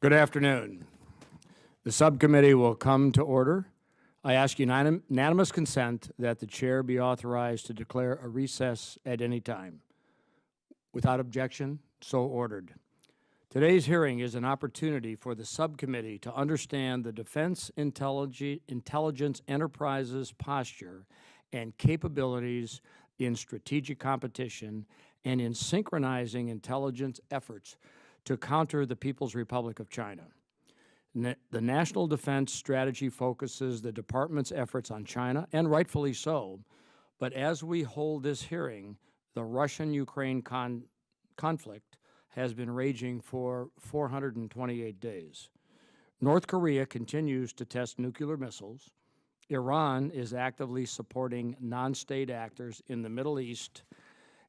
Good afternoon. The subcommittee will come to order. I ask unanimous consent that the chair be authorized to declare a recess at any time. Without objection, so ordered. Today's hearing is an opportunity for the subcommittee to understand the Defense Intelligence Enterprise's posture and capabilities in strategic competition and in synchronizing intelligence efforts to counter the People's Republic of China. The National Defense Strategy focuses the department's efforts on China, and rightfully so, but as we hold this hearing, the Russian-Ukraine conflict has been raging for 428 days. North Korea continues to test nuclear missiles. Iran is actively supporting non-state actors in the Middle East,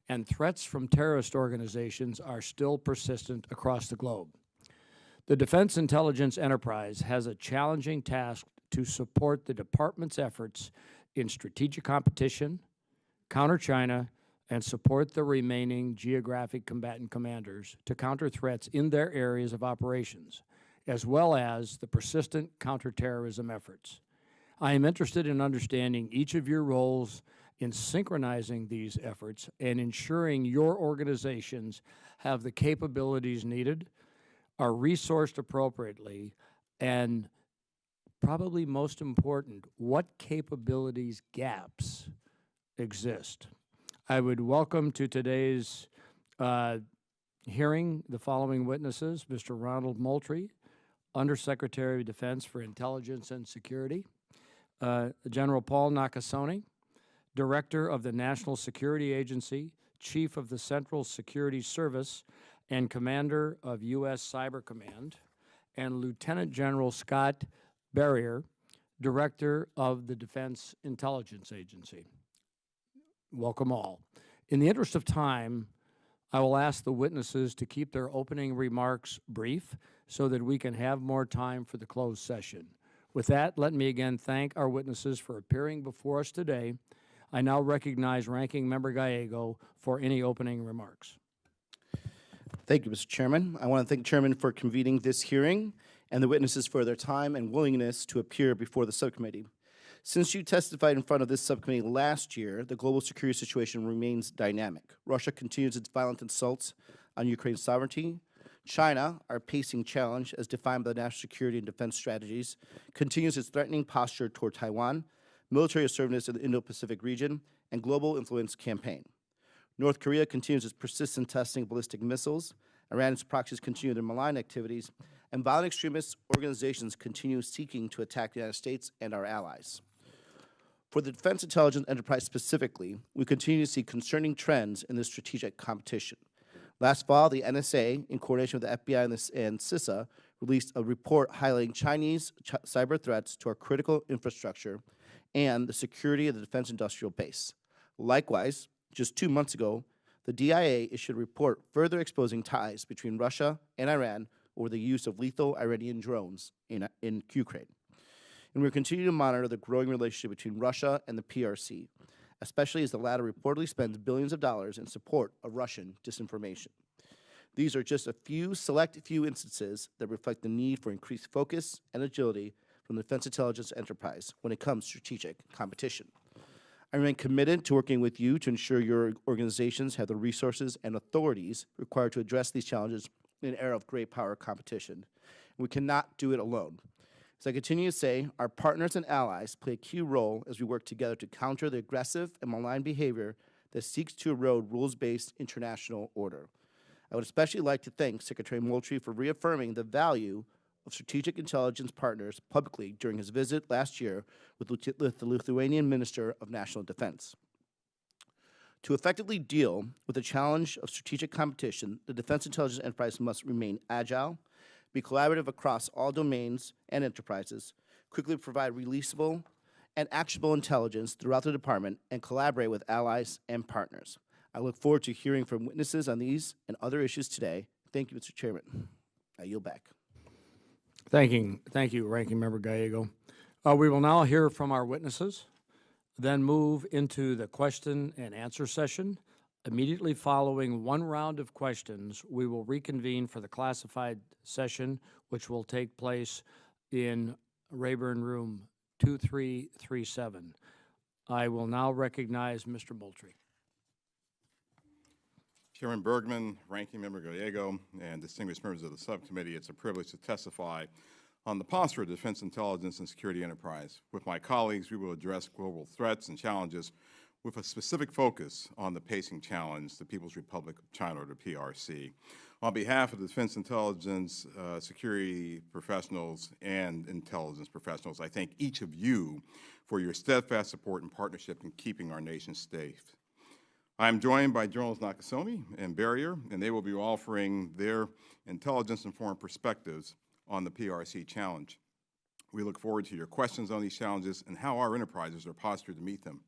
and threats from terrorist organizations are still persistent across the globe. The Defense Intelligence Enterprise has a challenging task to support the department's efforts in strategic competition, counter China, and support the remaining geographic combatant commanders to counter threats in their areas of operations, as well as the persistent counterterrorism efforts. I am interested in understanding each of your roles in synchronizing these efforts and ensuring your organizations have the capabilities needed, are resourced appropriately, and probably most important, what capabilities gaps exist. I would welcome to today's hearing the following witnesses: Mr. Ronald Moultrie, Undersecretary of Defense for Intelligence and Security; General Paul Nakasone, Director of the National Security Agency, Chief of the Central Security Service, and Commander of U.S. Cyber Command; and Lieutenant General Scott Berrier, Director of the Defense Intelligence Agency. Welcome all. In the interest of time, I will ask the witnesses to keep their opening remarks brief so that we can have more time for the closed session. With that, let me again thank our witnesses for appearing before us today. I now recognize Ranking Member Gallego for any opening remarks. Thank you, Mr. Chairman. I want to thank the Chairman for convening this hearing and the witnesses for their time and willingness to appear before the subcommittee. Since you testified in front of this subcommittee last year, the global security situation remains dynamic. Russia continues its violent assaults on Ukraine's sovereignty. China, our pacing challenge as defined by the national security and defense strategies, continues its threatening posture toward Taiwan, military assertiveness in the Indo-Pacific region, and global influence campaign. North Korea continues its persistent testing of ballistic missiles. Iran's proxies continue their malign activities, and violent extremist organizations continue seeking to attack the United States and our allies. For the Defense Intelligence Enterprise specifically, we continue to see concerning trends in this strategic competition. Last fall, the NSA, in coordination with the FBI and CISA, released a report highlighting Chinese cyber threats to our critical infrastructure and the security of the defense industrial base. Likewise, just 2 months ago, the DIA issued a report further exposing ties between Russia and Iran over the use of lethal Iranian drones in Ukraine. And we're continuing to monitor the growing relationship between Russia and the PRC, especially as the latter reportedly spends billions of dollars in support of Russian disinformation. These are just a select few instances that reflect the need for increased focus and agility from the Defense Intelligence Enterprise when it comes to strategic competition. I remain committed to working with you to ensure your organizations have the resources and authorities required to address these challenges in an era of great power competition. We cannot do it alone. As I continue to say, our partners and allies play a key role as we work together to counter the aggressive and malign behavior that seeks to erode rules-based international order. I would especially like to thank Secretary Moultrie for reaffirming the value of strategic intelligence partners publicly during his visit last year with the Lithuanian Minister of National Defense. To effectively deal with the challenge of strategic competition, the Defense Intelligence Enterprise must remain agile, be collaborative across all domains and enterprises, quickly provide releasable and actionable intelligence throughout the department, and collaborate with allies and partners. I look forward to hearing from witnesses on these and other issues today. Thank you, Mr. Chairman. I yield back. Thank you, Ranking Member Gallego. We will now hear from our witnesses, then move into the question and answer session. Immediately following one round of questions, we will reconvene for the classified session, which will take place in Rayburn Room 2337. I will now recognize Mr. Moultrie. Chairman Bergman, Ranking Member Gallego, and distinguished members of the subcommittee, it's a privilege to testify on the posture of defense intelligence and security enterprise. With my colleagues, we will address global threats and challenges with a specific focus on the pacing challenge, the People's Republic of China, or the PRC. On behalf of the defense intelligence, security professionals, and intelligence professionals, I thank each of you for your steadfast support and partnership in keeping our nation safe. I am joined by Generals Nakasone and Berrier, and they will be offering their intelligence-informed perspectives on the PRC challenge. We look forward to your questions on these challenges and how our enterprises are postured to meet them.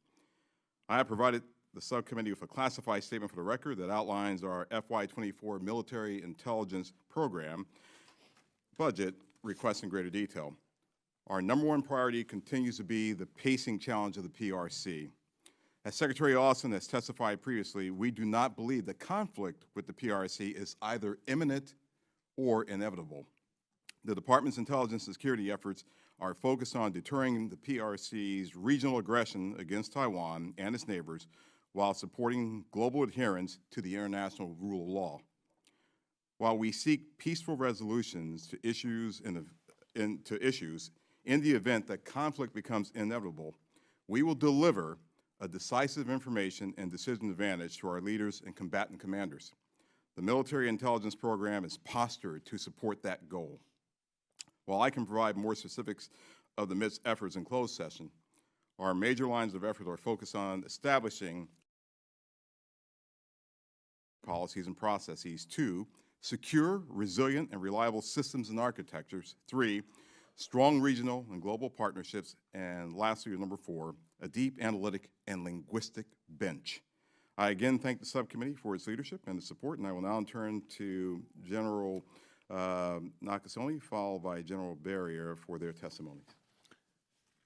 I have provided the subcommittee with a classified statement for the record that outlines our FY24 military intelligence program budget requests in greater detail. Our #1 priority continues to be the pacing challenge of the PRC. As Secretary Austin has testified previously, we do not believe that conflict with the PRC is either imminent or inevitable. The Department's intelligence and security efforts are focused on deterring the PRC's regional aggression against Taiwan and its neighbors while supporting global adherence to the international rule of law. While we seek peaceful resolutions to issues in the event that conflict becomes inevitable, we will deliver a decisive information and decision advantage to our leaders and combatant commanders. The military intelligence program is postured to support that goal. While I can provide more specifics of the MIT's efforts in closed session, our major lines of effort are focused on establishing policies and processes. 2, secure, resilient, and reliable systems and architectures. 3, strong regional and global partnerships. And lastly, #4, a deep analytic and linguistic bench. I again thank the subcommittee for its leadership and its support, and I will now turn to General Nakasone, followed by General Berrier for their testimonies.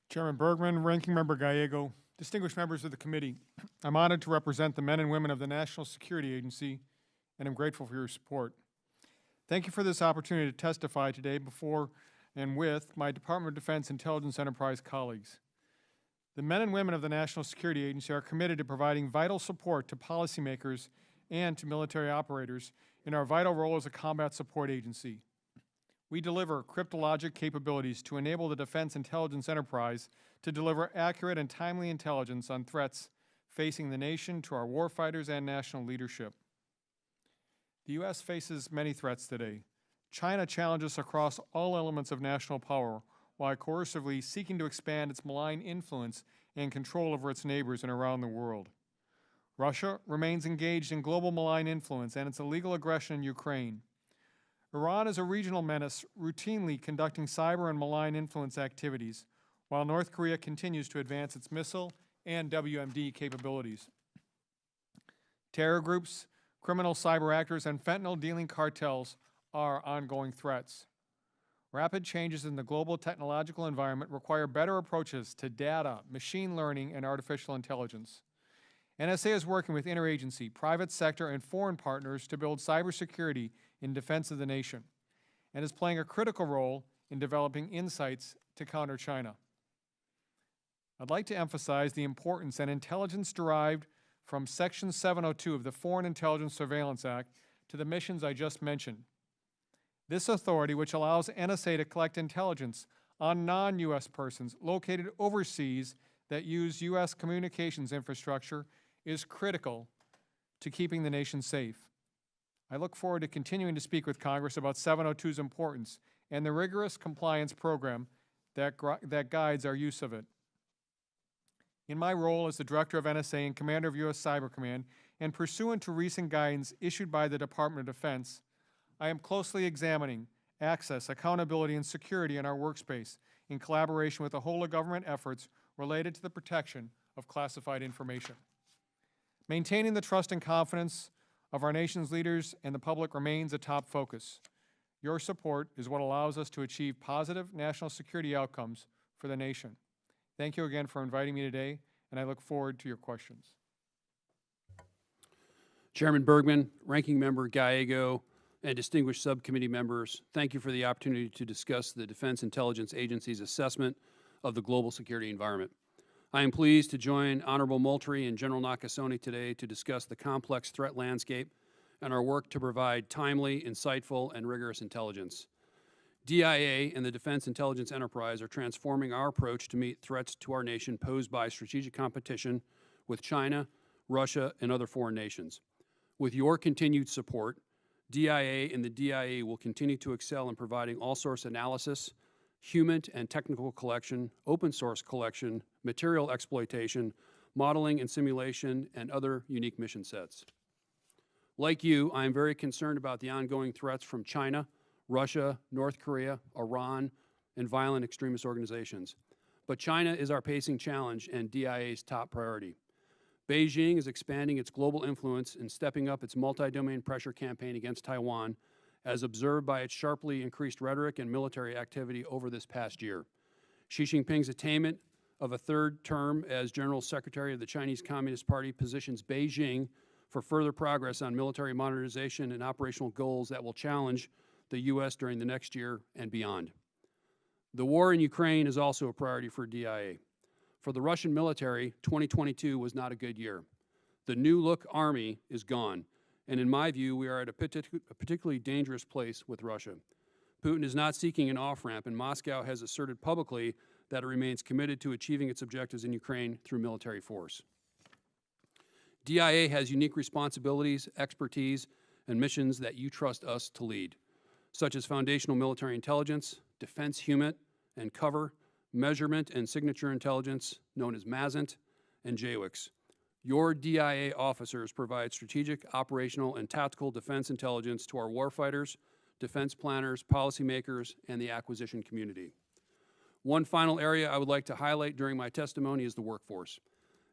Chairman Bergman, Ranking Member Gallego, distinguished members of the committee, I'm honored to represent the men and women of the National Security Agency, and I'm grateful for your support. Thank you for this opportunity to testify today before and with my Department of Defense Intelligence Enterprise colleagues. The men and women of the National Security Agency are committed to providing vital support to policymakers and to military operators in our vital role as a combat support agency. We deliver cryptologic capabilities to enable the defense intelligence enterprise to deliver accurate and timely intelligence on threats facing the nation to our warfighters and national leadership. The U.S. faces many threats today. China challenges across all elements of national power while coercively seeking to expand its malign influence and control over its neighbors and around the world. Russia remains engaged in global malign influence and its illegal aggression in Ukraine. Iran is a regional menace, routinely conducting cyber and malign influence activities, while North Korea continues to advance its missile and WMD capabilities. Terror groups, criminal cyber actors, and fentanyl-dealing cartels are ongoing threats. Rapid changes in the global technological environment require better approaches to data, machine learning, and artificial intelligence. NSA is working with interagency, private sector, and foreign partners to build cybersecurity in defense of the nation, and is playing a critical role in developing insights to counter China. I'd like to emphasize the importance and intelligence derived from Section 702 of the Foreign Intelligence Surveillance Act to the missions I just mentioned. This authority, which allows NSA to collect intelligence on non-U.S. persons located overseas that use U.S. communications infrastructure, is critical to keeping the nation safe. I look forward to continuing to speak with Congress about 702's importance and the rigorous compliance program that guides our use of it. In my role as the Director of NSA and Commander of U.S. Cyber Command, and pursuant to recent guidance issued by the Department of Defense, I am closely examining access, accountability, and security in our workspace in collaboration with the whole of government efforts related to the protection of classified information. Maintaining the trust and confidence of our nation's leaders and the public remains a top focus. Your support is what allows us to achieve positive national security outcomes for the nation. Thank you again for inviting me today, and I look forward to your questions. Chairman Bergman, Ranking Member Gallego, and distinguished subcommittee members, thank you for the opportunity to discuss the Defense Intelligence Agency's assessment of the global security environment. I am pleased to join Honorable Moultrie and General Nakasone today to discuss the complex threat landscape and our work to provide timely, insightful, and rigorous intelligence. DIA and the Defense Intelligence Enterprise are transforming our approach to meet threats to our nation posed by strategic competition with China, Russia, and other foreign nations. With your continued support, DIA and the DIA will continue to excel in providing all-source analysis, human and technical collection, open source collection, material exploitation, modeling and simulation, and other unique mission sets. Like you, I am very concerned about the ongoing threats from China, Russia, North Korea, Iran, and violent extremist organizations. But China is our pacing challenge and DIA's top priority. Beijing is expanding its global influence and stepping up its multi-domain pressure campaign against Taiwan, as observed by its sharply increased rhetoric and military activity over this past year. Xi Jinping's attainment of a third term as General Secretary of the Chinese Communist Party positions Beijing for further progress on military modernization and operational goals that will challenge the U.S. during the next year and beyond. The war in Ukraine is also a priority for DIA. For the Russian military, 2022 was not a good year. The new-look army is gone, and in my view, we are at a particularly dangerous place with Russia. Putin is not seeking an off-ramp, and Moscow has asserted publicly that it remains committed to achieving its objectives in Ukraine through military force. DIA has unique responsibilities, expertise, and missions that you trust us to lead, such as foundational military intelligence, defense human and cover, measurement and signature intelligence, known as MASINT, and JWICS. Your DIA officers provide strategic, operational, and tactical defense intelligence to our warfighters, defense planners, policymakers, and the acquisition community. One final area I would like to highlight during my testimony is the workforce.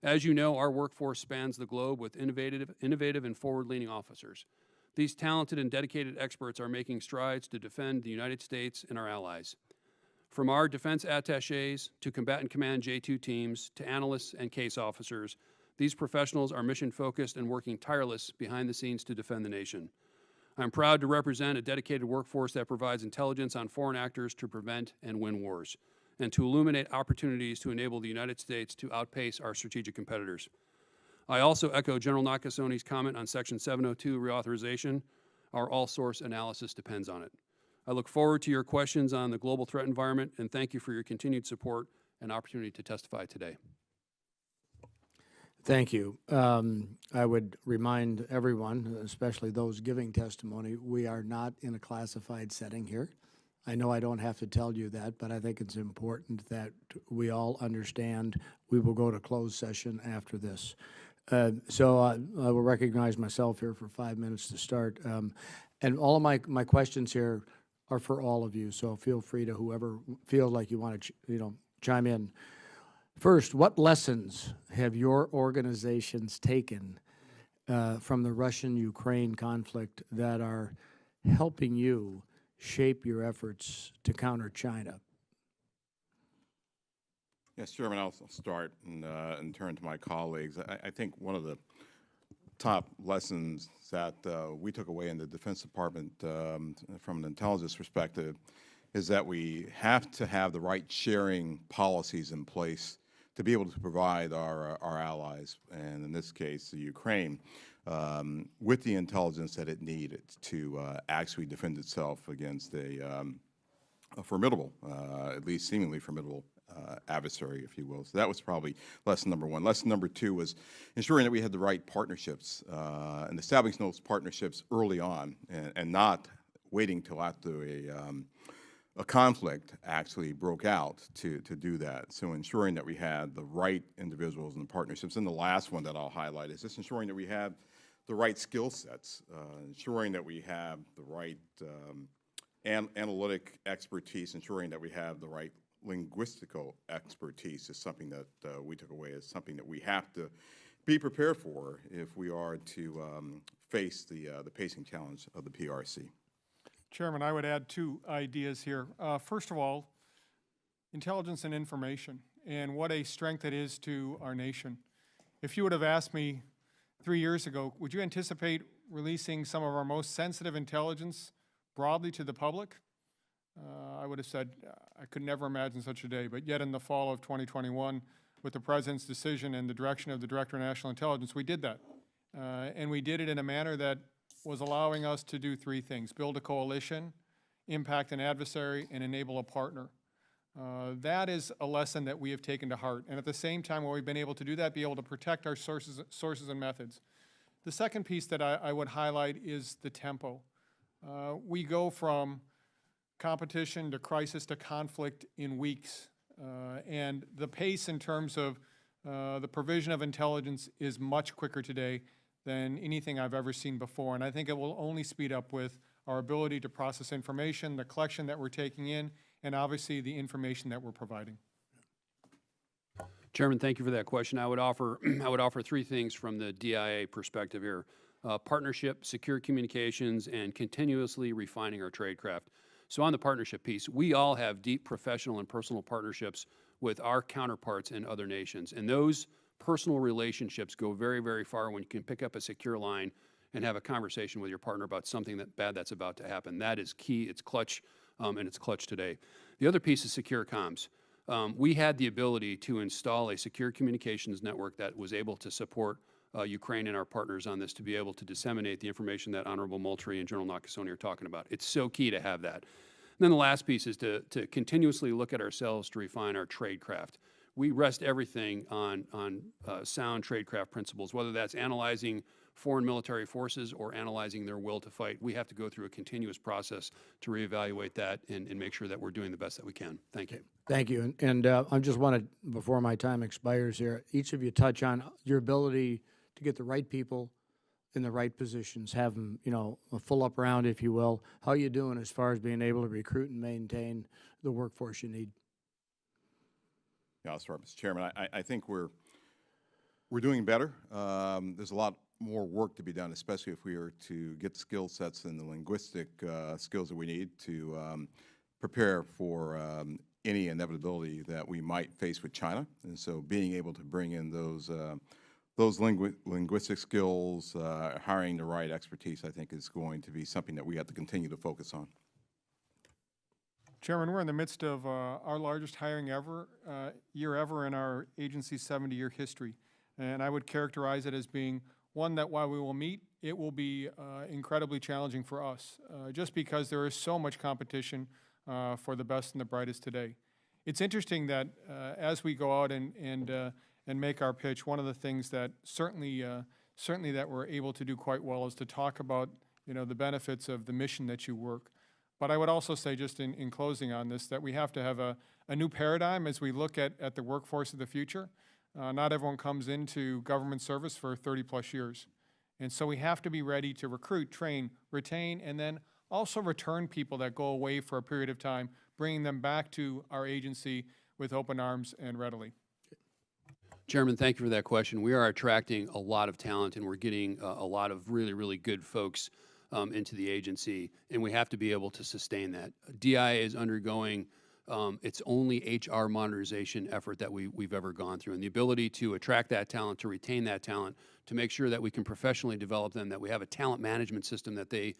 As you know, our workforce spans the globe with innovative and forward-leaning officers. These talented and dedicated experts are making strides to defend the United States and our allies. From our defense attachés to combatant command J2 teams to analysts and case officers, these professionals are mission-focused and working tireless behind the scenes to defend the nation. I'm proud to represent a dedicated workforce that provides intelligence on foreign actors to prevent and win wars, and to illuminate opportunities to enable the United States to outpace our strategic competitors. I also echo General Nakasone's comment on Section 702 reauthorization. Our all-source analysis depends on it. I look forward to your questions on the global threat environment, and thank you for your continued support and opportunity to testify today. Thank you. I would remind everyone, especially those giving testimony, we are not in a classified setting here. I know I don't have to tell you that, but I think it's important that we all understand we will go to closed session after this. So I will recognize myself here for 5 minutes to start. And all of my questions here are for all of you, so feel free to whoever feels like you want to chime in. First, what lessons have your organizations taken from the Russian-Ukraine conflict that are helping you shape your efforts to counter China? Yes, Chairman, I'll start and turn to my colleagues. I think one of the top lessons that we took away in the Defense Department from an intelligence perspective is that we have to have the right sharing policies in place to be able to provide our allies, and in this case, the Ukraine, with the intelligence that it needed to actually defend itself against a formidable, at least seemingly formidable, adversary, if you will. So that was probably lesson number one. Lesson number two was ensuring that we had the right partnerships and establishing those partnerships early on, and not waiting till after a conflict actually broke out to do that. So ensuring that we had the right individuals and the partnerships. And the last one that I'll highlight is just ensuring that we have the right skill sets, ensuring that we have the right analytic expertise, ensuring that we have the right linguistical expertise is something that we took away as something that we have to be prepared for if we are to face the pacing challenge of the PRC. Chairman, I would add two ideas here. First of all, intelligence and information, and what a strength it is to our nation. If you would have asked me 3 years ago, would you anticipate releasing some of our most sensitive intelligence broadly to the public? I would have said I could never imagine such a day, but yet in the fall of 2021, with the President's decision and the direction of the Director of National Intelligence, we did that. And we did it in a manner that was allowing us to do three things: build a coalition, impact an adversary, and enable a partner. That is a lesson that we have taken to heart. And at the same time, while we've been able to do that, be able to protect our sources and methods. The second piece that I would highlight is the tempo. We go from competition to crisis to conflict in weeks. And the pace in terms of the provision of intelligence is much quicker today than anything I've ever seen before. And I think it will only speed up with our ability to process information, the collection that we're taking in, and obviously the information that we're providing. Chairman, thank you for that question. I would offer three things from the DIA perspective here: partnership, secure communications, and continuously refining our tradecraft. So on the partnership piece, we all have deep professional and personal partnerships with our counterparts in other nations, and those personal relationships go very, very far when you can pick up a secure line and have a conversation with your partner about something bad that's about to happen. That is key. It's clutch, and it's clutch today. The other piece is secure comms. We had the ability to install a secure communications network that was able to support Ukraine and our partners on this, to be able to disseminate the information that Honorable Moultrie and General Nakasone are talking about. It's so key to have that. And then the last piece is to continuously look at ourselves to refine our tradecraft. We rest everything on sound tradecraft principles, whether that's analyzing foreign military forces or analyzing their will to fight. We have to go through a continuous process to reevaluate that and make sure that we're doing the best that we can. Thank you. Thank you. And I just wanted, before my time expires here, each of you touch on your ability to get the right people in the right positions, have them, a full up round, if you will. How are you doing as far as being able to recruit and maintain the workforce you need? Yeah, I'll start, Mr. Chairman. I think we're doing better. There's a lot more work to be done, especially if we are to get the skill sets and the linguistic skills that we need to prepare for any inevitability that we might face with China. And so being able to bring in those linguistic skills, hiring the right expertise, I think is going to be something that we have to continue to focus on. Chairman, we're in the midst of our largest hiring year ever in our agency's 70-year history. And I would characterize it as being one that, while we will meet, it will be incredibly challenging for us, just because there is so much competition for the best and the brightest today. It's interesting that as we go out and make our pitch, one of the things that certainly that we're able to do quite well is to talk about the benefits of the mission that you work. But I would also say, just in closing on this, that we have to have a new paradigm as we look at the workforce of the future. Not everyone comes into government service for 30-plus years. And so we have to be ready to recruit, train, retain, and then also return people that go away for a period of time, bringing them back to our agency with open arms and readily. Chairman, thank you for that question. We are attracting a lot of talent, and we're getting a lot of really, really good folks into the agency, and we have to be able to sustain that. DIA is undergoing its only HR modernization effort that we've ever gone through, and the ability to attract that talent, to retain that talent, to make sure that we can professionally develop them, that we have a talent management system that they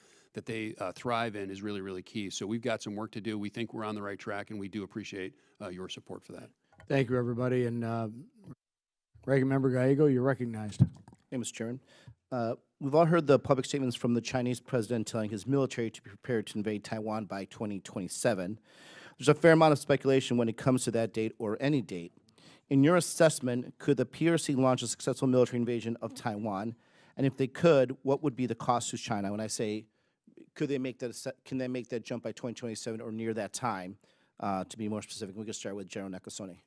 thrive in is really, really key. So we've got some work to do. We think we're on the right track, and we do appreciate your support for that. Thank you, everybody. And Ranking Member Gallego, you're recognized. Hey, Mr. Chairman. We've all heard the public statements from the Chinese president telling his military to be prepared to invade Taiwan by 2027. There's a fair amount of speculation when it comes to that date or any date. In your assessment, could the PRC launch a successful military invasion of Taiwan? And if they could, what would be the cost to China? When I say, can they make that jump by 2027 or near that time? To be more specific, we can start with General Nakasone.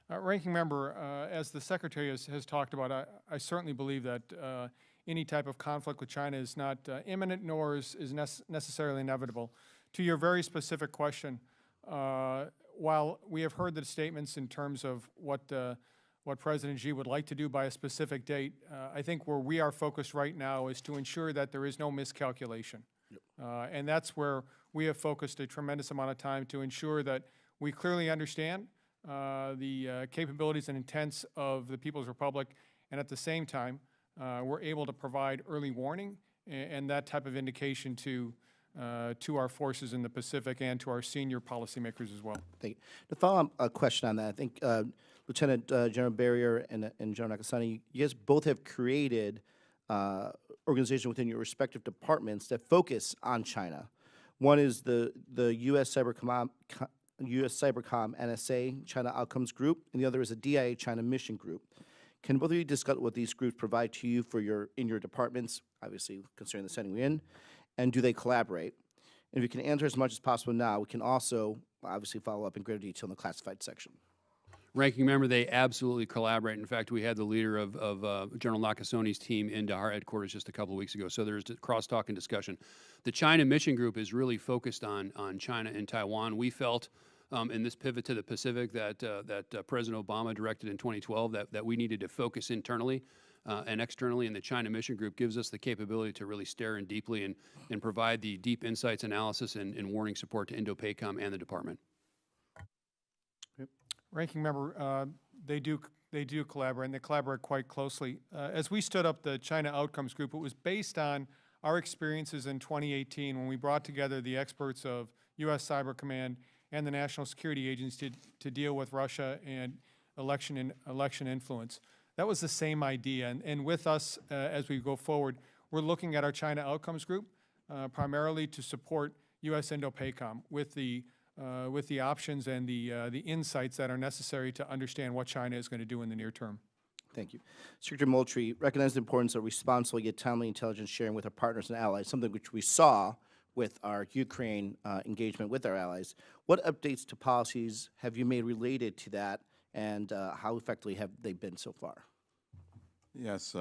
Ranking Member, as the Secretary has talked about, I certainly believe that any type of conflict with China is not imminent nor is necessarily inevitable. To your very specific question, while we have heard the statements in terms of what President Xi would like to do by a specific date, I think where we are focused right now is to ensure that there is no miscalculation. Yep. And that's where we have focused a tremendous amount of time to ensure that we clearly understand the capabilities and intents of the People's Republic, and at the same time, we're able to provide early warning and that type of indication to our forces in the Pacific and to our senior policymakers as well. Thank you. To follow up a question on that, I think Lieutenant General Berrier and General Nakasone, you guys both have created organizations within your respective departments that focus on China. One is the U.S. Cybercom NSA China Outcomes Group, and the other is a DIA China Mission Group. Can both of you discuss what these groups provide to you for in your departments, obviously considering the setting we're in, and do they collaborate? And if you can answer as much as possible now, we can also obviously follow up in greater detail in the classified section. Ranking member, they absolutely collaborate. In fact, we had the leader of General Nakasone's team into our headquarters just a couple of weeks ago, so there's crosstalk and discussion. The China Mission Group is really focused on China and Taiwan. We felt in this pivot to the Pacific that President Obama directed in 2012 that we needed to focus internally and externally, and the China Mission Group gives us the capability to really stare in deeply and provide the deep insights, analysis, and warning support to INDOPACOM and the department. Ranking member, they do collaborate, and they collaborate quite closely. As we stood up the China Outcomes Group, it was based on our experiences in 2018 when we brought together the experts of U.S. Cyber Command and the National Security Agency to deal with Russia and election influence. That was the same idea, and with us as we go forward, we're looking at our China Outcomes Group primarily to support U.S. INDOPACOM with the options and the insights that are necessary to understand what China is going to do in the near term. Thank you. Secretary Moultrie recognized the importance of responsible yet timely intelligence sharing with our partners and allies, something which we saw with our Ukraine engagement with our allies. What updates to policies have you made related to that, and how effectively have they been so far? Yes,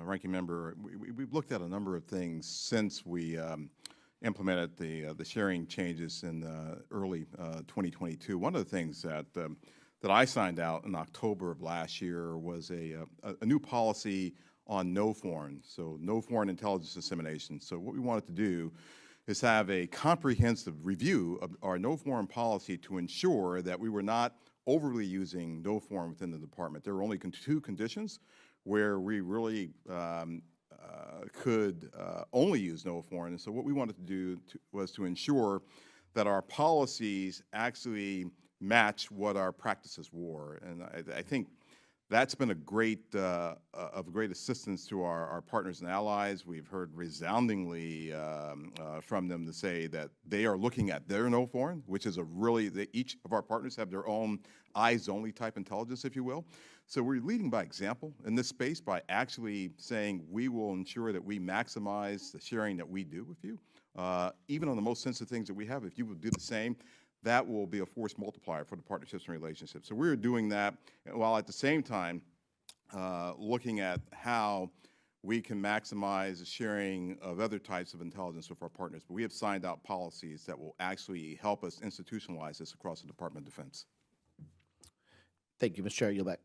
Ranking Member, we've looked at a number of things since we implemented the sharing changes in early 2022. One of the things that I signed out in October of last year was a new policy on no foreign, so no foreign intelligence dissemination. So what we wanted to do is have a comprehensive review of our no foreign policy to ensure that we were not overly using no foreign within the department. There were only two conditions where we really could only use no foreign. And so what we wanted to do was to ensure that our policies actually match what our practices were. And I think that's been a great assistance to our partners and allies. We've heard resoundingly from them to say that they are looking at their no foreign, which is each of our partners have their own eyes-only type intelligence, if you will. So we're leading by example in this space by actually saying we will ensure that we maximize the sharing that we do with you. Even on the most sensitive things that we have, if you would do the same, that will be a force multiplier for the partnerships and relationships. So we're doing that while at the same time looking at how we can maximize the sharing of other types of intelligence with our partners. But we have signed out policies that will actually help us institutionalize this across the Department of Defense. Thank you, Mr. Chair. You're back.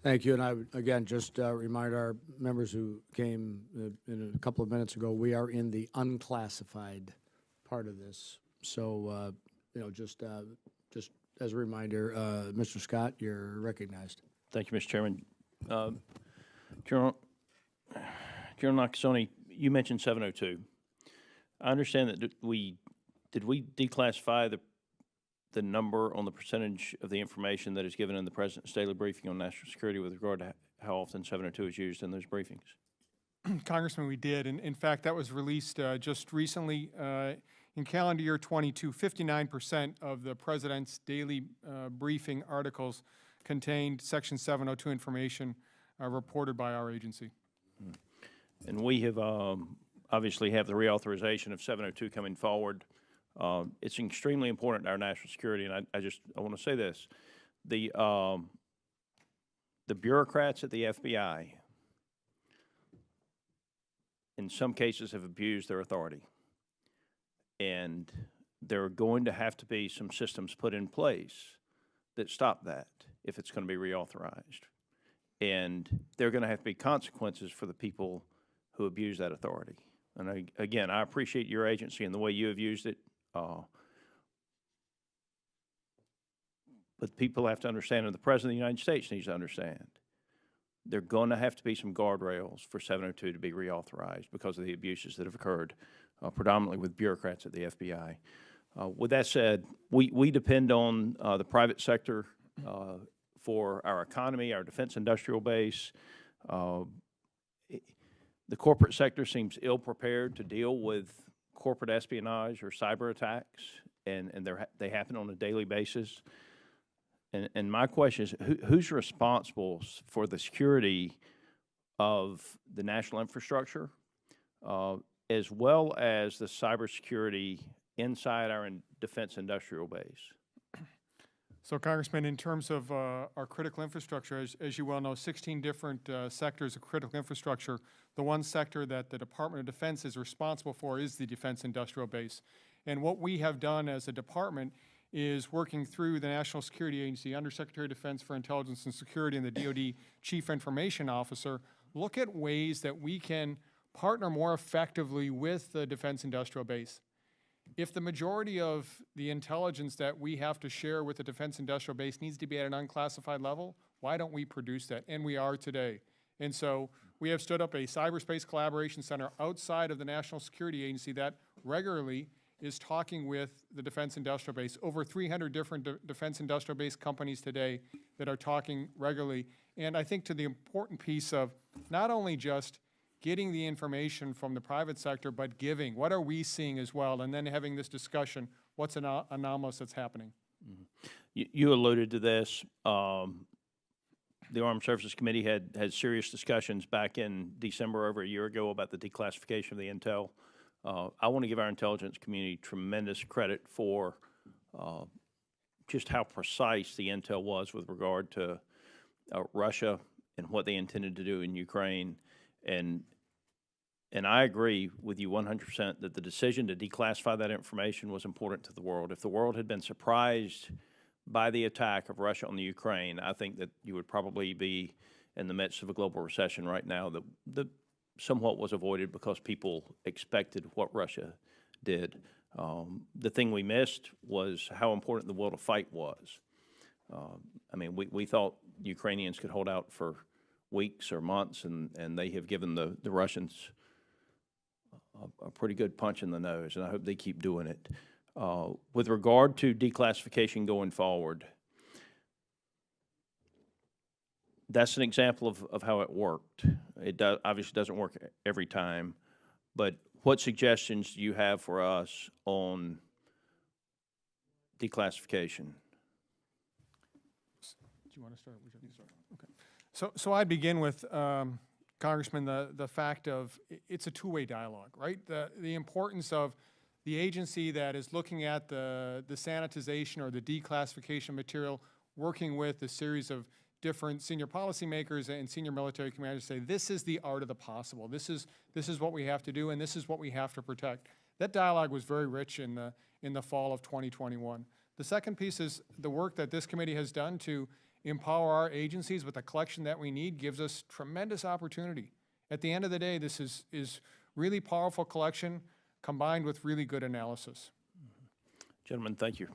Thank you, and I would, again, just remind our members who came in a couple of minutes ago, we are in the unclassified part of this. So, you know, just as a reminder, Mr. Scott, you're recognized. Thank you, Mr. Chairman. General Nakasone, you mentioned 702. I understand that did we declassify the number on the percentage of the information that is given in the President's daily briefing on national security with regard to how often 702 is used in those briefings? Congressman, we did. And in fact, that was released just recently. In calendar year 22, 59% of the President's daily briefing articles contained Section 702 information reported by our agency. And we have obviously have the reauthorization of 702 coming forward. It's extremely important to our national security, and I want to say this: the bureaucrats at the FBI, in some cases, have abused their authority, and there are going to have to be some systems put in place that stop that if it's going to be reauthorized, and there are going to have to be consequences for the people who abuse that authority. And again, I appreciate your agency and the way you have used it. But people have to understand, and the President of the United States needs to understand, there are going to have to be some guardrails for 702 to be reauthorized because of the abuses that have occurred, predominantly with bureaucrats at the FBI. With that said, we depend on the private sector for our economy, our defense industrial base. The corporate sector seems ill-prepared to deal with corporate espionage or cyber attacks, and they happen on a daily basis. And my question is, who's responsible for the security of the national infrastructure, as well as the cybersecurity inside our defense industrial base? So, Congressman, in terms of our critical infrastructure, as you well know, 16 different sectors of critical infrastructure. The one sector that the Department of Defense is responsible for is the defense industrial base. And what we have done as a department is working through the National Security Agency, Undersecretary of Defense for Intelligence and Security, and the DoD Chief Information Officer, look at ways that we can partner more effectively with the defense industrial base. If the majority of the intelligence that we have to share with the defense industrial base needs to be at an unclassified level, why don't we produce that? And we are today. And so we have stood up a cyberspace collaboration center outside of the National Security Agency that regularly is talking with the defense industrial base. Over 300 different defense industrial base companies today that are talking regularly. And I think to the important piece of not only just getting the information from the private sector, but giving. What are we seeing as well? And then having this discussion, what's anomalous that's happening? Mm-hmm. You alluded to this. The Armed Services Committee had serious discussions back in December, over a year ago, about the declassification of the intel. I want to give our intelligence community tremendous credit for just how precise the intel was with regard to Russia and what they intended to do in Ukraine. And I agree with you 100% that the decision to declassify that information was important to the world. If the world had been surprised by the attack of Russia on the Ukraine, I think that you would probably be in the midst of a global recession right now that somewhat was avoided because people expected what Russia did. The thing we missed was how important the will to fight was. I mean, we thought Ukrainians could hold out for weeks or months, and they have given the Russians a pretty good punch in the nose, and I hope they keep doing it. With regard to declassification going forward, that's an example of how it worked. It obviously doesn't work every time, but what suggestions do you have for us on declassification? Do you want to start? Okay. So I'd begin with, Congressman, the fact of it's a two-way dialogue, right? The importance of the agency that is looking at the sanitization or the declassification material, working with a series of different senior policymakers and senior military commanders, say this is the art of the possible. This is what we have to do, and this is what we have to protect. That dialogue was very rich in the fall of 2021. The second piece is the work that this committee has done to empower our agencies with the collection that we need gives us tremendous opportunity. At the end of the day, this is really powerful collection combined with really good analysis. Gentlemen, thank you.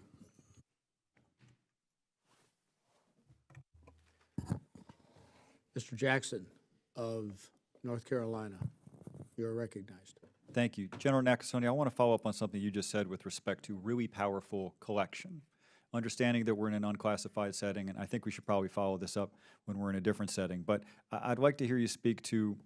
Mr. Jackson of North Carolina, you are recognized. Thank you. General Nakasone, I want to follow up on something you just said with respect to really powerful collection. Understanding that we're in an unclassified setting, and I think we should probably follow this up when we're in a different setting, but I'd like to hear you speak to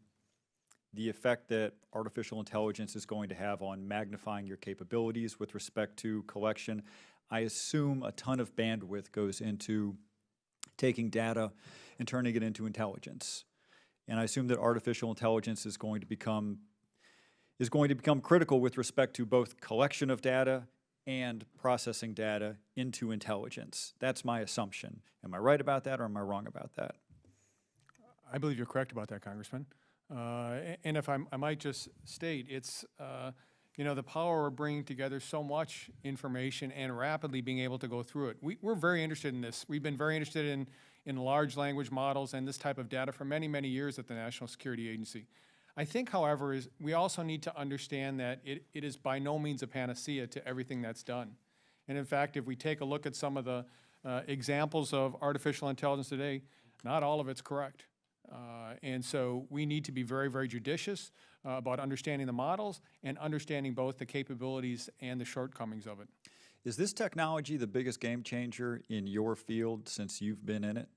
the effect that artificial intelligence is going to have on magnifying your capabilities with respect to collection. I assume a ton of bandwidth goes into taking data and turning it into intelligence. And I assume that artificial intelligence is going to become critical with respect to both collection of data and processing data into intelligence. That's my assumption. Am I right about that, or am I wrong about that? I believe you're correct about that, Congressman. And if I might just state, it's the power of bringing together so much information and rapidly being able to go through it. We're very interested in this. We've been very interested in large language models and this type of data for many, many years at the National Security Agency. I think, however, we also need to understand that it is by no means a panacea to everything that's done. And in fact, if we take a look at some of the examples of artificial intelligence today, not all of it's correct. And so we need to be very, very judicious about understanding the models and understanding both the capabilities and the shortcomings of it. Is this technology the biggest game changer in your field since you've been in it?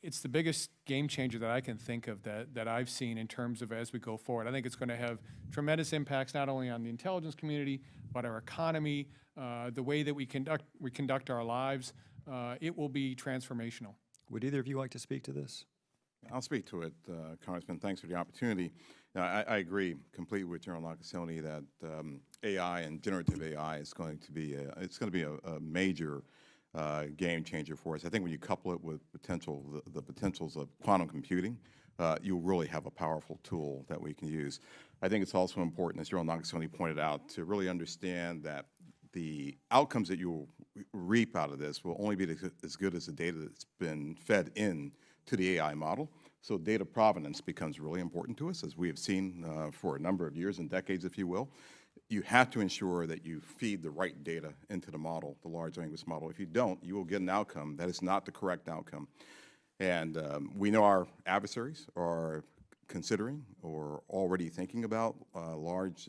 It's the biggest game changer that I can think of that I've seen in terms of as we go forward. I think it's going to have tremendous impacts not only on the intelligence community, but our economy, the way that we conduct our lives. It will be transformational. Would either of you like to speak to this? I'll speak to it, Congressman. Thanks for the opportunity. I agree completely with General Nakasone that AI and generative AI is going to be a major game changer for us. I think when you couple it with the potentials of quantum computing, you'll really have a powerful tool that we can use. I think it's also important, as General Nakasone pointed out, to really understand that the outcomes that you will reap out of this will only be as good as the data that's been fed in to the AI model. So data provenance becomes really important to us, as we have seen for a number of years and decades, if you will. You have to ensure that you feed the right data into the model, the large language model. If you don't, you will get an outcome that is not the correct outcome. And we know our adversaries are considering or already thinking about large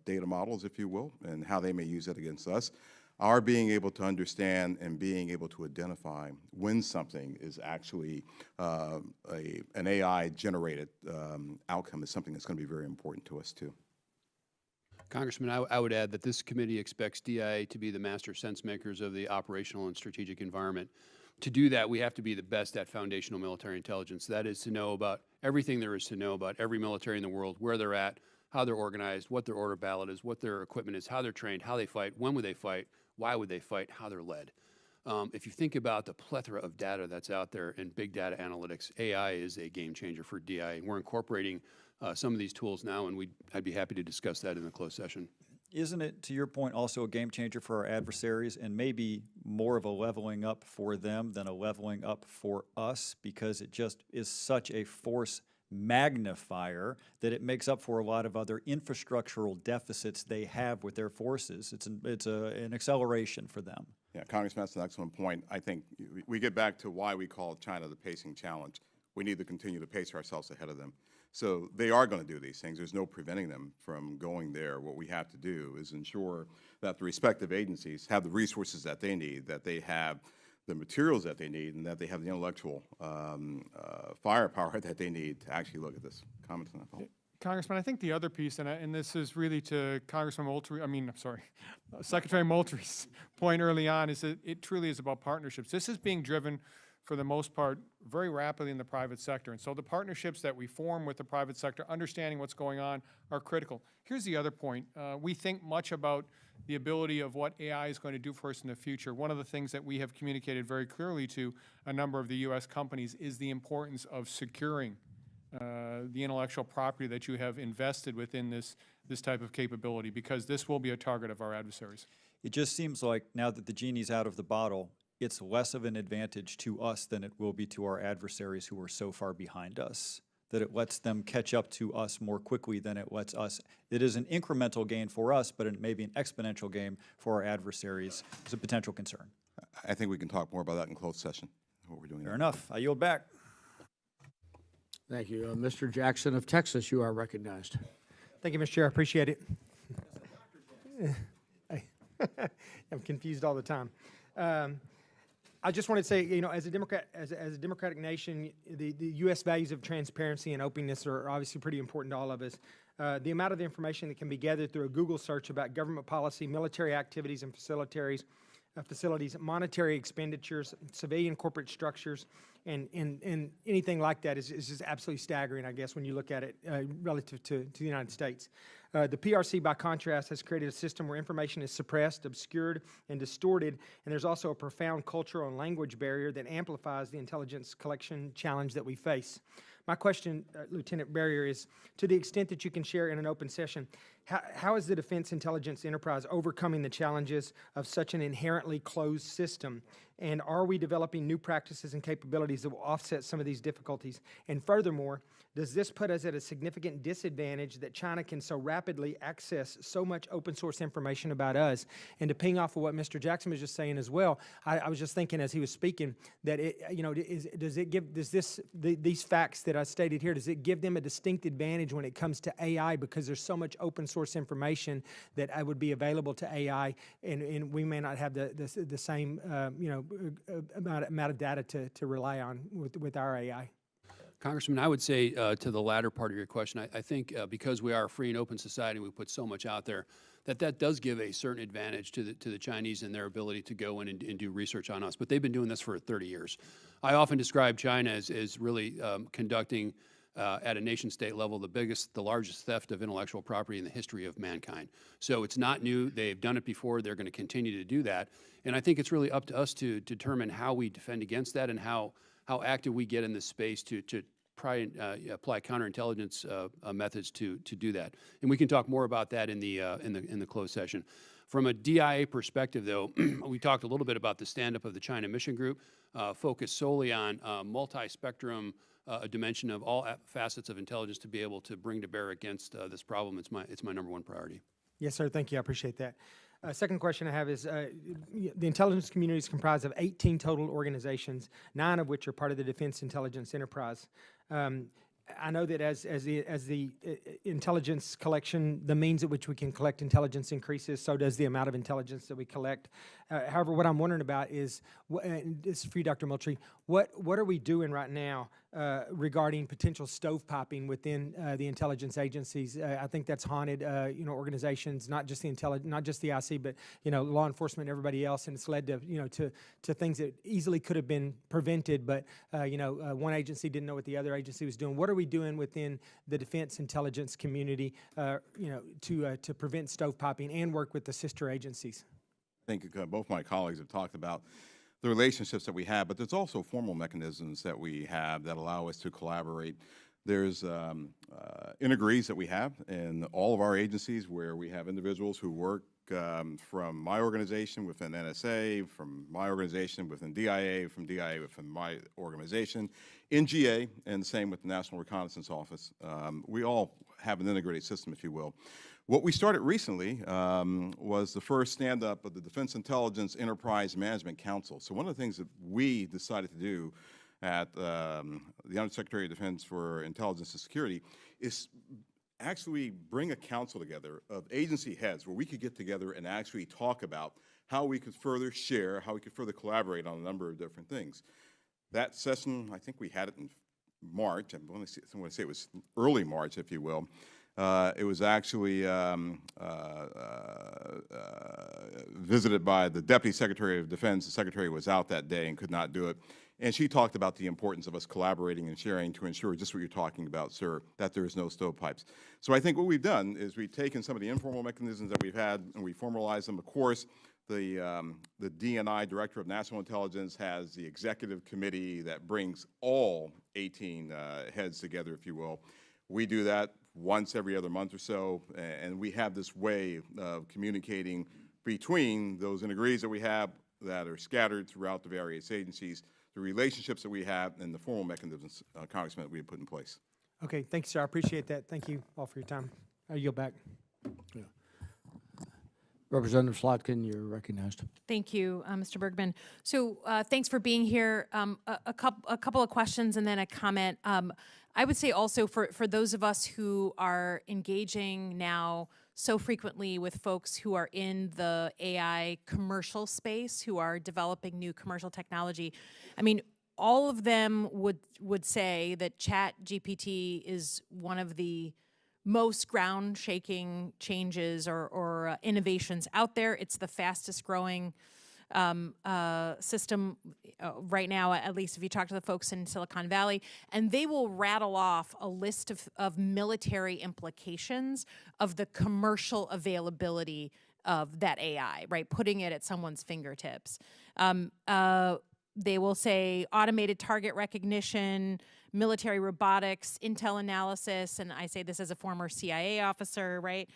data models, if you will, and how they may use it against us. Our being able to understand and being able to identify when something is actually an AI-generated outcome is something that's going to be very important to us, too. Congressman, I would add that this committee expects DIA to be the master sense makers of the operational and strategic environment. To do that, we have to be the best at foundational military intelligence. That is to know about everything there is to know about every military in the world, where they're at, how they're organized, what their order ballot is, what their equipment is, how they're trained, how they fight, when would they fight, why would they fight, how they're led. If you think about the plethora of data that's out there in big data analytics, AI is a game changer for DIA. We're incorporating some of these tools now, and I'd be happy to discuss that in the closed session. Isn't it, to your point, also a game changer for our adversaries and maybe more of a leveling up for them than a leveling up for us, because it just is such a force magnifier that it makes up for a lot of other infrastructural deficits they have with their forces? It's an acceleration for them. Yeah, Congressman, that's an excellent point. I think we get back to why we call China the pacing challenge. We need to continue to pace ourselves ahead of them. So they are going to do these things. There's no preventing them from going there. What we have to do is ensure that the respective agencies have the resources that they need, that they have the materials that they need, and that they have the intellectual firepower that they need to actually look at this. Comments on that, Paul? Congressman, I think the other piece, and this is really to Congressman Moultrie, Secretary Moultrie's point early on, is that it truly is about partnerships. This is being driven, for the most part, very rapidly in the private sector. And so the partnerships that we form with the private sector, understanding what's going on, are critical. Here's the other point. We think much about the ability of what AI is going to do for us in the future. One of the things that we have communicated very clearly to a number of the U.S. companies is the importance of securing the intellectual property that you have invested within this type of capability, because this will be a target of our adversaries. It just seems like now that the genie's out of the bottle, it's less of an advantage to us than it will be to our adversaries who are so far behind us, that it lets them catch up to us more quickly than it lets us. It is an incremental gain for us, but it may be an exponential gain for our adversaries. It's a potential concern. I think we can talk more about that in closed session, what we're doing Fair now. enough. I yield back. Thank you. Mr. Jackson of Texas, you are recognized. Thank you, Mr. Chair. I appreciate it. I'm confused all the time. I just want to say, you know, as a democratic nation, the U.S. values of transparency and openness are obviously pretty important to all of us. The amount of information that can be gathered through a Google search about government policy, military activities and facilities, monetary expenditures, civilian corporate structures, and anything like that is just absolutely staggering, I guess, when you look at it relative to the United States. The PRC, by contrast, has created a system where information is suppressed, obscured, and distorted, and there's also a profound cultural and language barrier that amplifies the intelligence collection challenge that we face. My question, Lieutenant Berrier, is, to the extent that you can share in an open session, how is the Defense Intelligence Enterprise overcoming the challenges of such an inherently closed system? And are we developing new practices and capabilities that will offset some of these difficulties? And furthermore, does this put us at a significant disadvantage that China can so rapidly access so much open source information about us? And to ping off of what Mr. Jackson was just saying as well, I was just thinking as he was speaking that these facts that I stated here, does it give them a distinct advantage when it comes to AI because there's so much open source information that would be available to AI, and we may not have the same amount of data to rely on with our AI? Congressman, I would say to the latter part of your question, I think because we are a free and open society, we put so much out there, that does give a certain advantage to the Chinese in their ability to go in and do research on us. But they've been doing this for 30 years. I often describe China as really conducting at a nation-state level the largest theft of intellectual property in the history of mankind. So it's not new. They've done it before. They're going to continue to do that. And I think it's really up to us to determine how we defend against that and how active we get in this space to try and apply counterintelligence methods to do that. And we can talk more about that in the closed session. From a DIA perspective, though, we talked a little bit about the stand-up of the China Mission Group, focused solely on multi-spectrum a dimension of all facets of intelligence to be able to bring to bear against this problem. It's my number one priority. Yes, sir. Thank you. I appreciate that. Second question I have is, the intelligence community is comprised of 18 total organizations, 9 of which are part of the Defense Intelligence Enterprise. I know that as the intelligence collection, the means at which we can collect intelligence increases, so does the amount of intelligence that we collect. However, what I'm wondering about is, this is for you, Dr. Moultrie, what are we doing right now regarding potential stovepiping within the intelligence agencies? I think that's haunted, organizations, not just the IC, but law enforcement and everybody else, and it's led to to things that easily could have been prevented, but one agency didn't know what the other agency was doing. What are we doing within the defense intelligence community, to prevent stovepiping and work with the sister agencies? I think both my colleagues have talked about the relationships that we have, but there's also formal mechanisms that we have that allow us to collaborate. There's integrees that we have in all of our agencies where we have individuals who work from my organization within NSA, from my organization within DIA, from DIA within my organization, in GA, and the same with the National Reconnaissance Office. We all have an integrated system, if you will. What we started recently was the first stand-up of the Defense Intelligence Enterprise Management Council. So one of the things that we decided to do at the Undersecretary of Defense for Intelligence and Security is actually bring a council together of agency heads where we could get together and actually talk about how we could further share, how we could further collaborate on a number of different things. That session, I think we had it in March. I'm going to say it was early March, if you will. It was actually visited by the Deputy Secretary of Defense. The Secretary was out that day and could not do it. And she talked about the importance of us collaborating and sharing to ensure just what you're talking about, sir, that there is no stovepipes. So I think what we've done is we've taken some of the informal mechanisms that we've had and we formalized them. Of course, the DNI, Director of National Intelligence, has the executive committee that brings all 18 heads together, if you will. We do that once every other month or so, and we have this way of communicating between those integrees that we have that are scattered throughout the various agencies, the relationships that we have, and the formal mechanisms, Congressman, that we have put in place. Okay, thank you, sir. I appreciate that. Thank you all for your time. I yield back. Yeah. Representative Slotkin, you're recognized. Thank you, Mr. Bergman. So thanks for being here. A couple of questions and then a comment. I would say also for those of us who are engaging now so frequently with folks who are in the AI commercial space, who are developing new commercial technology, I mean, all of them would say that ChatGPT is one of the most ground-shaking changes or innovations out there. It's the fastest growing system right now, at least if you talk to the folks in Silicon Valley, and they will rattle off a list of military implications of the commercial availability of that AI, right? Putting it at someone's fingertips. They will say automated target recognition, military robotics, intel analysis, and I say this as a former CIA officer, right?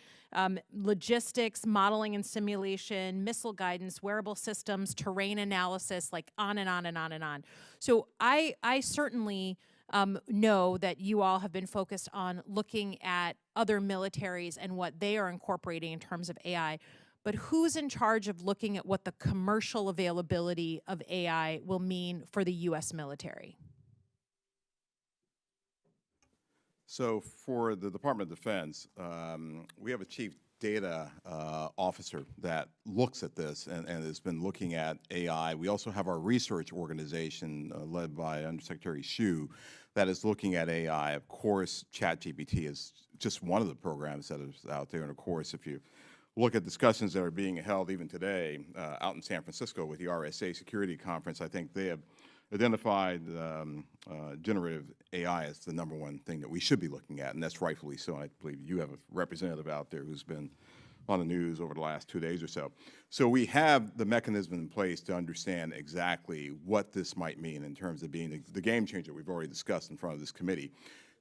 Logistics, modeling and simulation, missile guidance, wearable systems, terrain analysis, like on and on and on and on. So I certainly know that you all have been focused on looking at other militaries and what they are incorporating in terms of AI. But who's in charge of looking at what the commercial availability of AI will mean for the U.S. military? So for the Department of Defense, we have a chief data officer that looks at this and has been looking at AI. We also have our research organization led by Undersecretary Hsu that is looking at AI. Of course, ChatGPT is just one of the programs that is out there. And of course, if you look at discussions that are being held even today out in San Francisco with the RSA Security Conference, I think they have identified generative AI as the #1 thing that we should be looking at, and that's rightfully so. I believe you have a representative out there who's been on the news over the last 2 days or so. So we have the mechanism in place to understand exactly what this might mean in terms of being the game changer we've already discussed in front of this committee.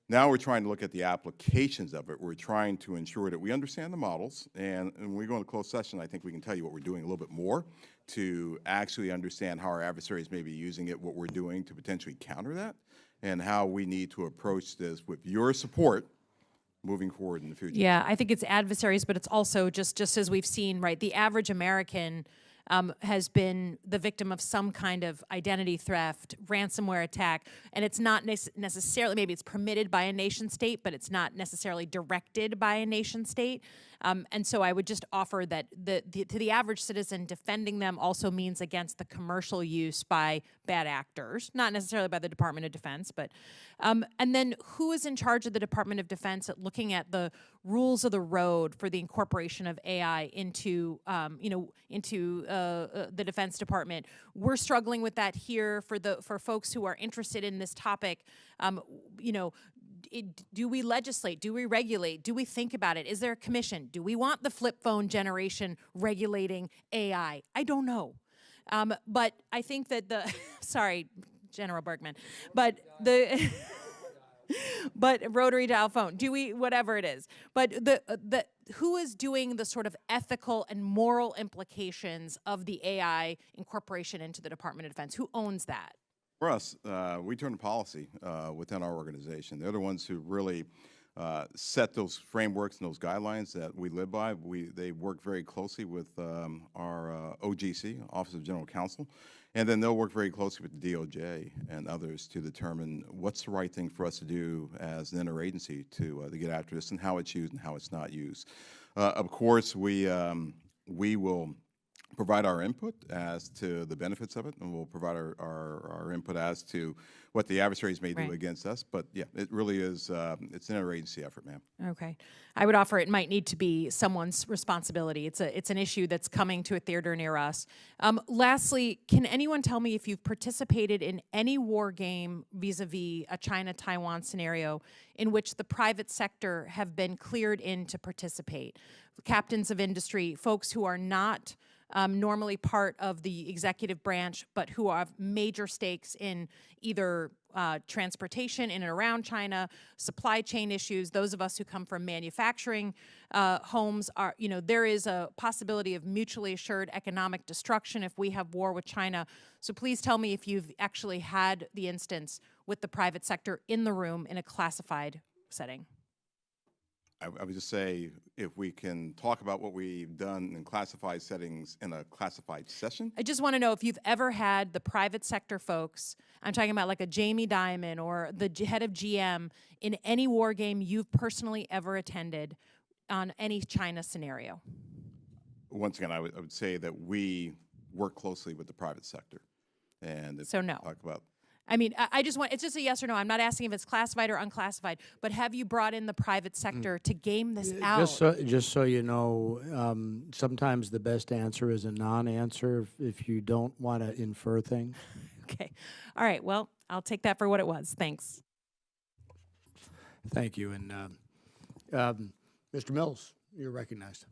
Now we're trying to look at the applications of it. We're trying to ensure that we understand the models, and when we go into closed session, I think we can tell you what we're doing a little bit more to actually understand how our adversaries may be using it, what we're doing to potentially counter that, and how we need to approach this with your support moving forward in the future. Yeah, I think it's adversaries, but it's also just as we've seen, right? The average American has been the victim of some kind of identity theft, ransomware attack, and it's not necessarily, maybe it's permitted by a nation state, but it's not necessarily directed by a nation state. And so I would just offer that to the average citizen, defending them also means against the commercial use by bad actors, not necessarily by the Department of Defense, but and then who is in charge of the Department of Defense at looking at the rules of the road for the incorporation of AI into the Defense Department? We're struggling with that here for folks who are interested in this topic. Do we legislate? Do we regulate? Do we think about it? Is there a commission? Do we want the flip phone generation regulating AI? I don't know. But I think that sorry, General Bergman, but but rotary dial phone, whatever it is. But who is doing the sort of ethical and moral implications of the AI incorporation into the Department of Defense? Who owns that? For us, we turn to policy within our organization. They're the ones who really set those frameworks and those guidelines that we live by. They work very closely with our OGC, Office of General Counsel, and then they'll work very closely with the DOJ and others to determine what's the right thing for us to do as an interagency to get after this and how it's used and how it's not used. Of course, we will provide our input as to the benefits of it, and we'll provide our input as to what the adversaries may do against us. But yeah, it really is, it's an interagency effort, ma'am. Okay. I would offer it might need to be someone's responsibility. It's an issue that's coming to a theater near us. Lastly, can anyone tell me if you've participated in any war game vis-a-vis a China-Taiwan scenario in which the private sector have been cleared in to participate? Captains of industry, folks who are not normally part of the executive branch, but who have major stakes in either transportation in and around China, supply chain issues. Those of us who come from manufacturing homes are, there is a possibility of mutually assured economic destruction if we have war with China. So please tell me if you've actually had the instance with the private sector in the room in a classified setting. I would just say if we can talk about what we've done in classified settings in a classified session. I just want to know if you've ever had the private sector folks, I'm talking about like a Jamie Dimon or the head of GM in any war game you've personally ever attended on any China scenario. Once again, I would say that we work closely with the private sector. And if so no. Talk about. I mean, I just want, it's just a yes or no. I'm not asking if it's classified or unclassified, but have you brought in the private sector to game this out? Just so you know, sometimes the best answer is a non-answer if you don't want to infer things. Okay. All right. Well, I'll take that for what it was. Thanks. Thank you. And Mr. Mills, you're recognized.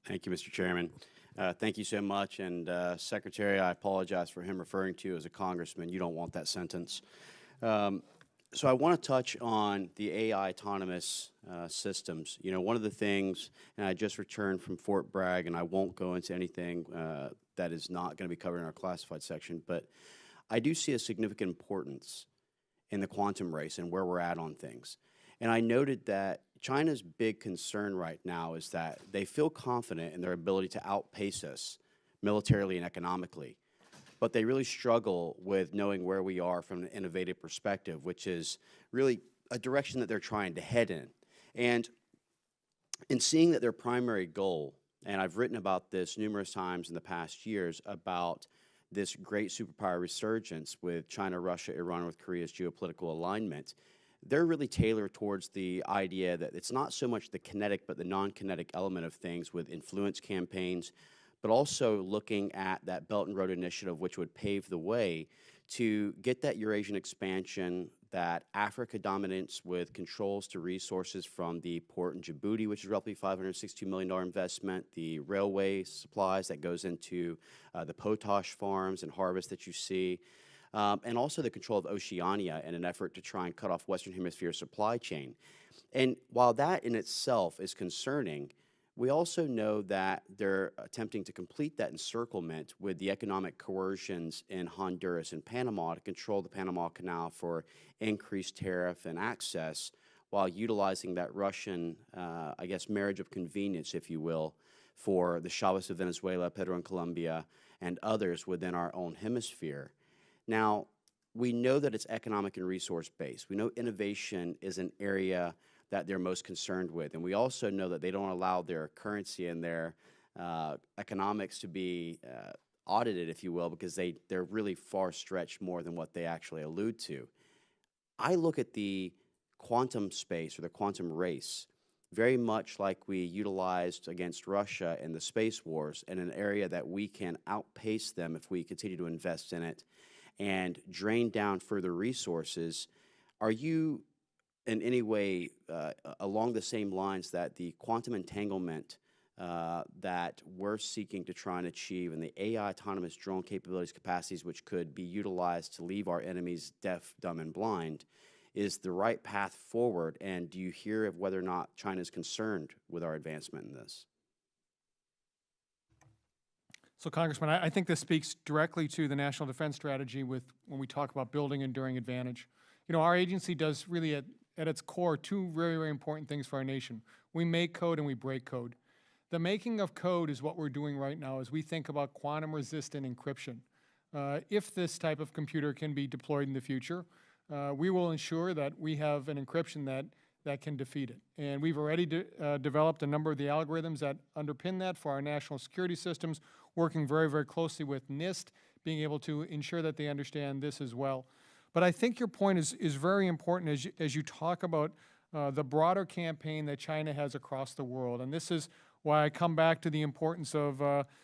Thank you, Mr. Chairman. Thank you so much. And Secretary, I apologize for him referring to you as a congressman. You don't want that sentence. So I want to touch on the AI autonomous systems. You know, one of the things, and I just returned from Fort Bragg, and I won't go into anything that is not going to be covered in our classified section, but I do see a significant importance in the quantum race and where we're at on things. And I noted that China's big concern right now is that they feel confident in their ability to outpace us militarily and economically, but they really struggle with knowing where we are from an innovative perspective, which is really a direction that they're trying to head in. And in seeing that their primary goal, and I've written about this numerous times in the past years, about this great superpower resurgence with China, Russia, Iran, North Korea's geopolitical alignment, they're really tailored towards the idea that it's not so much the kinetic but the non-kinetic element of things with influence campaigns, but also looking at that Belt and Road Initiative, which would pave the way to get that Eurasian expansion, that Africa dominance with controls to resources from the port in Djibouti, which is roughly $562 million investment, the railway supplies that goes into the potash farms and harvest that you see, and also the control of Oceania in an effort to try and cut off Western Hemisphere supply chain. And while that in itself is concerning, we also know that they're attempting to complete that encirclement with the economic coercions in Honduras and Panama to control the Panama Canal for increased tariff and access, while utilizing that Russian, I guess, marriage of convenience, if you will, for the Chavez of Venezuela, Pedro in Colombia, and others within our own hemisphere. Now, we know that it's economic and resource-based. We know innovation is an area that they're most concerned with. And we also know that they don't allow their currency and their economics to be audited, if you will, because they're really far stretched more than what they actually allude to. I look at the quantum space or the quantum race very much like we utilized against Russia in the space wars, in an area that we can outpace them if we continue to invest in it and drain down further resources. Are you in any way along the same lines that the quantum entanglement that we're seeking to try and achieve and the AI autonomous drone capabilities, capacities, which could be utilized to leave our enemies deaf, dumb, and blind, is the right path forward? And do you hear of whether or not China is concerned with our advancement in this? So, Congressman, I think this speaks directly to the national defense strategy when we talk about building enduring advantage. You know, our agency does really at its core two very, very important things for our nation. We make code and we break code. The making of code is what we're doing right now as we think about quantum-resistant encryption. If this type of computer can be deployed in the future, we will ensure that we have an encryption that can defeat it. And we've already developed a number of the algorithms that underpin that for our national security systems, working very, very closely with NIST, being able to ensure that they understand this as well. But I think your point is very important as you talk about the broader campaign that China has across the world. And this is why I come back to the importance of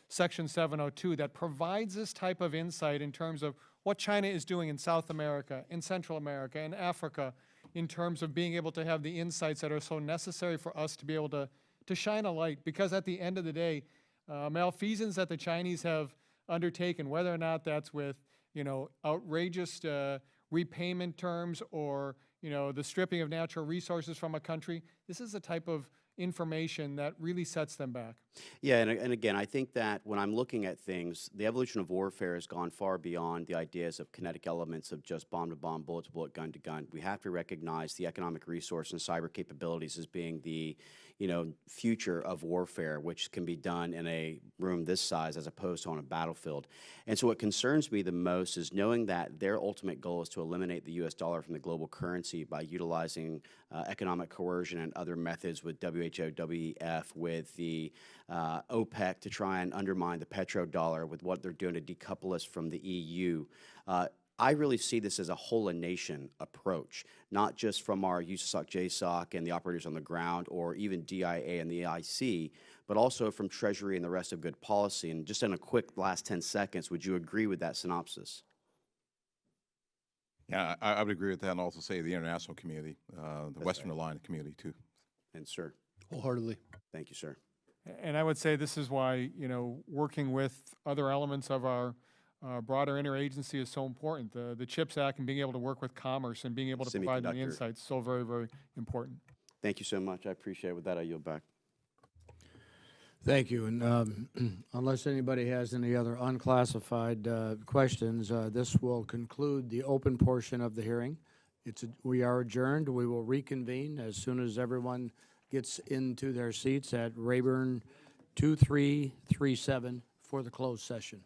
Section 702 that provides this type of insight in terms of what China is doing in South America, in Central America, in Africa, in terms of being able to have the insights that are so necessary for us to be able to shine a light. Because at the end of the day, malfeasance that the Chinese have undertaken, whether or not that's with, you know, outrageous repayment terms or, you know, the stripping of natural resources from a country, this is the type of information that really sets them back. Yeah, and again, I think that when I'm looking at things, the evolution of warfare has gone far beyond the ideas of kinetic elements of just bomb to bomb, bullet to bullet, gun to gun. We have to recognize the economic resource and cyber capabilities as being the, you know, future of warfare, which can be done in a room this size as opposed to on a battlefield. And so what concerns me the most is knowing that their ultimate goal is to eliminate the U.S. dollar from the global currency by utilizing economic coercion and other methods with WHO, WEF, with the OPEC to try and undermine the petrodollar, with what they're doing to decouple us from the EU. I really see this as a whole-of-nation approach, not just from our USASOC, JSOC, and the operators on the ground, or even DIA and the EIC, but also from Treasury and the rest of good policy. And just in a quick last 10 seconds, would you agree with that synopsis? Yeah, I would agree with that, and also say the international community, the Western Alliance community, too. And, sir? Wholeheartedly. Thank you, sir. And I would say this is why, you know, working with other elements of our broader interagency is so important. The CHIPS Act and being able to work with commerce and being able to provide them the Semiconductor. insights, so very, very important. Thank you so much. I appreciate it. With that, I yield back. Thank you. And unless anybody has any other unclassified questions, this will conclude the open portion of the hearing. We are adjourned. We will reconvene as soon as everyone gets into their seats at Rayburn 2337 for the closed session.